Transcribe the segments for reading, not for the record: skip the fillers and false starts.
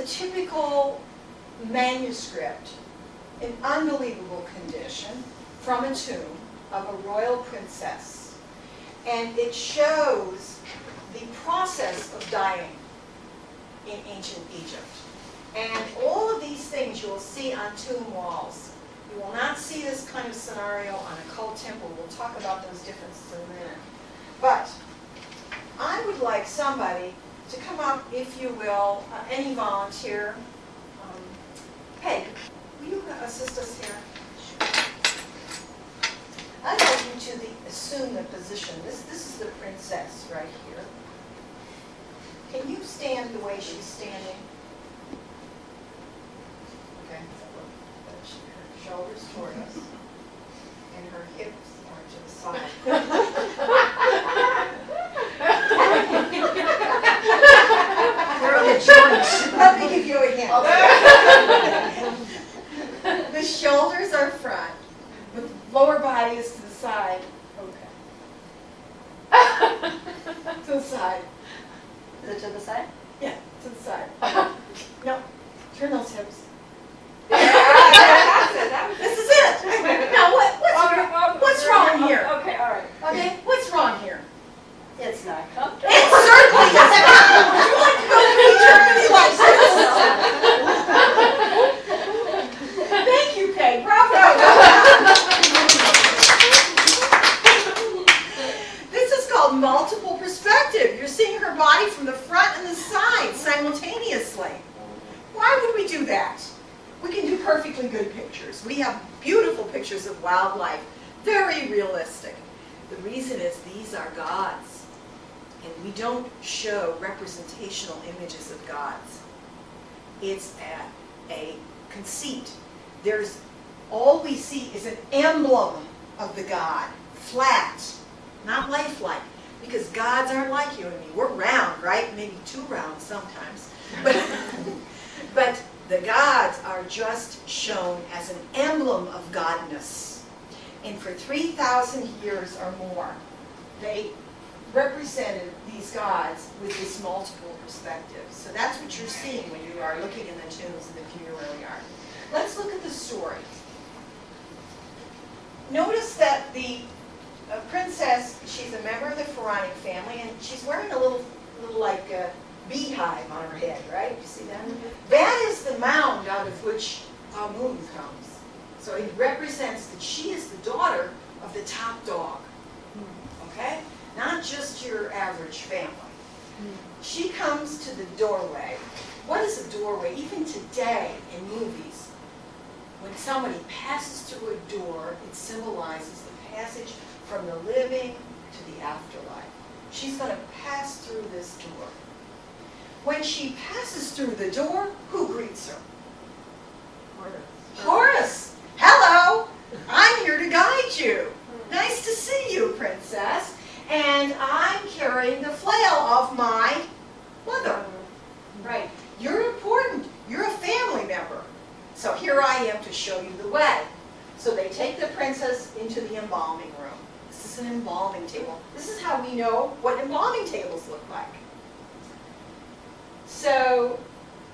a typical manuscript in unbelievable condition from a tomb of a royal princess. And it shows the process of dying in ancient Egypt. And all of these things you will see on tomb walls. You will not see this kind of scenario on a cult temple. We'll talk about those differences in a minute. But I would like somebody to come up, if you will, any volunteer. Peg, will you assist us here? I'd like you to assume the position. This is the princess right here. Can you stand the way she's standing? Okay. Her shoulders toward us, and her hips are to the side. Where are the joints? Let me give you a hint. The shoulders are front, but the lower body is to the side. Okay. To the side. Is it to the side? Yeah, to the side. No, turn those hips. This is it. Now, what's wrong here? Okay, all right. Okay, what's wrong here? It's not comfortable. It certainly is not. Would you like to go to Germany like this? Thank you, Kay. Bravo. This is called multiple perspective. You're seeing her body from the front and the side simultaneously. Why would we do that? We can do perfectly good pictures. We have beautiful pictures of wildlife, very realistic. The reason is these are gods, and we don't show representational images of gods. It's a conceit. All we see is an emblem of the god, flat, not lifelike, because gods aren't like you and me. We're round, right? Maybe too round sometimes. But the gods are just shown as an emblem of godness. And for 3,000 years or more, they represented these gods with this multiple perspective. So that's what you're seeing when you are looking in the tombs in the funerary art. Let's look at the story. Notice that the princess, she's a member of the pharaonic family, and she's wearing a little like beehive on her head, right? You see that? That is the mound out of which Amun comes. So it represents that she is the daughter of the top dog. Okay? Not just your average family. She comes to the doorway. What is a doorway? Even today in movies, when somebody passes through a door, it symbolizes the passage from the living to the afterlife. She's going to pass through this door. When she passes through the door, who greets her? Horus. Hello. I'm here to guide you. Nice to see you, princess. And I'm carrying the flail of my mother. Right. You're important. You're a family member. So here I am to show you the way. So they take the princess into the embalming room. This is an embalming table. This is how we know what embalming tables look like. So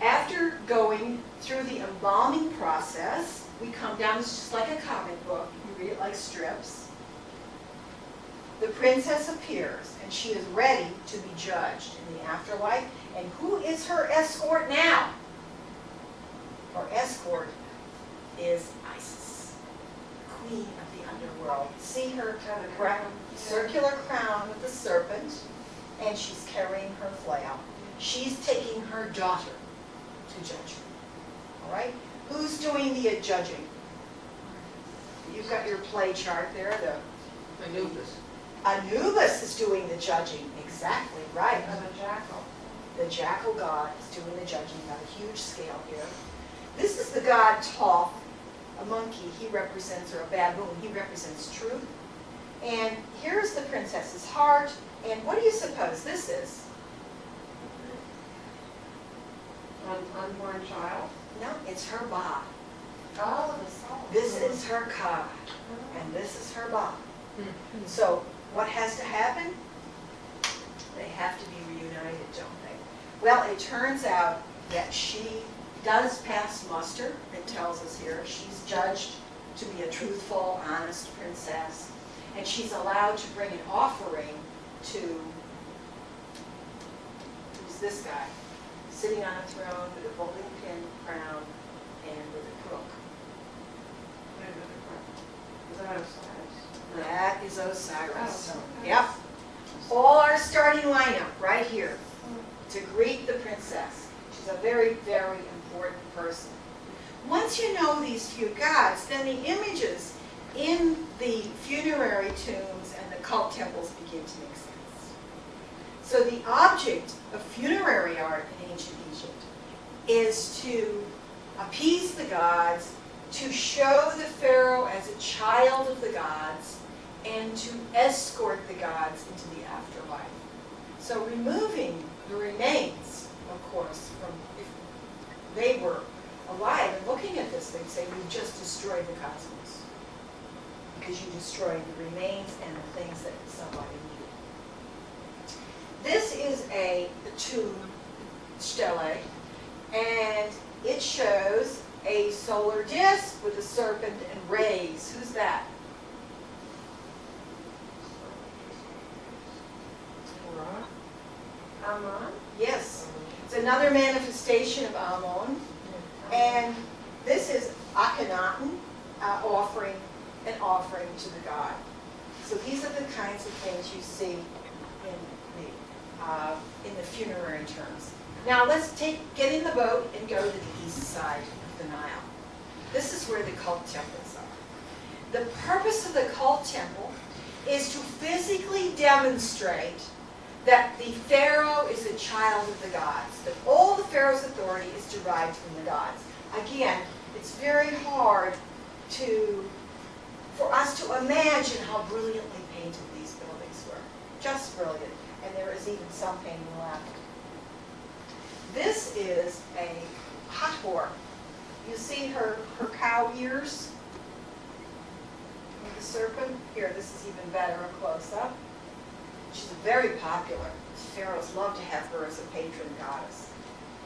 after going through the embalming process, we come down, it's just like a comic book. You read it like strips. The princess appears, and she is ready to be judged in the afterlife. And who is her escort now? Her escort is Isis, queen of the underworld. See her crown, circular crown with the serpent, and she's carrying her flail. She's taking her daughter to judgment. All right? Who's doing the judging? You've got your play chart there. Anubis. Anubis is doing the judging. Exactly right. The jackal. The jackal god is doing the judging on a huge scale here. This is the god Thoth, a monkey. He represents, or a baboon, he represents truth. And here's the princess's heart. And what do you suppose this is? An unborn child? No, it's her ba. Oh, the soul. This is her ka, and this is her ba. So what has to happen? They have to be reunited, don't they? Well, it turns out that she does pass muster. It tells us here she's judged to be a truthful, honest princess, and she's allowed to bring an offering to, who's this guy, sitting on a throne with a golden pin crown and with a crook. Is that Osiris? That is Osiris. Oh, okay. Yep. All our starting lineup right here to greet the princess. She's a very, very important person. Once you know these few gods, then the images in the funerary tombs and the cult temples begin to make sense. So the object of funerary art in ancient Egypt is to appease the gods, to show the pharaoh as a child of the gods, and to escort the gods into the afterlife. So removing the remains, of course, from if they were alive and looking at this, they'd say, you've just destroyed the cosmos because you destroyed the remains and the things that somebody needed. This is a tomb stele, and it shows a solar disk with a serpent and rays. Who's that? Amon? Yes. It's another manifestation of Amun. And this is Akhenaten offering an offering to the god. So these are the kinds of things you see in the funerary terms. Now let's get in the boat and go to the east side of the Nile. This is where the cult temples are. The purpose of the cult temple is to physically demonstrate that the pharaoh is a child of the gods, that all the pharaoh's authority is derived from the gods. Again, it's very hard for us to imagine how brilliantly painted these buildings were. Just brilliant. And there is even some painting left. This is a Hathor. You see her cow ears with the serpent? Here, this is even better up close up. She's very popular. Pharaohs love to have her as a patron goddess.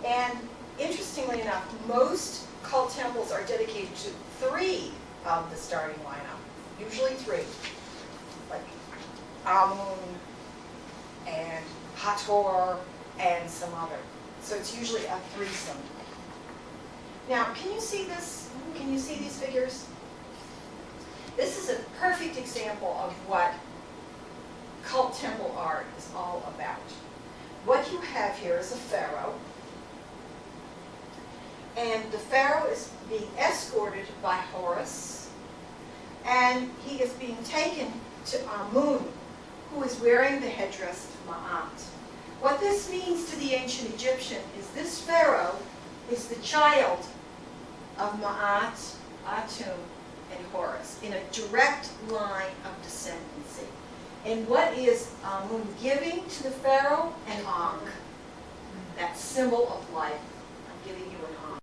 And interestingly enough, most cult temples are dedicated to 3 of the starting lineup. Usually 3. Like Amun and Hathor and some other. So it's usually a threesome. Now, can you see this? Can you see these figures? This is a perfect example of what cult temple art is all about. What you have here is a pharaoh, and the pharaoh is being escorted by Horus, and he is being taken to Amun, who is wearing the headdress of Ma'at. What this means to the ancient Egyptian is this pharaoh is the child of Ma'at, Atum, and Horus, in a direct line of descendancy. And what is Amun giving to the pharaoh? An ankh, that symbol of life. I'm giving you an ankh.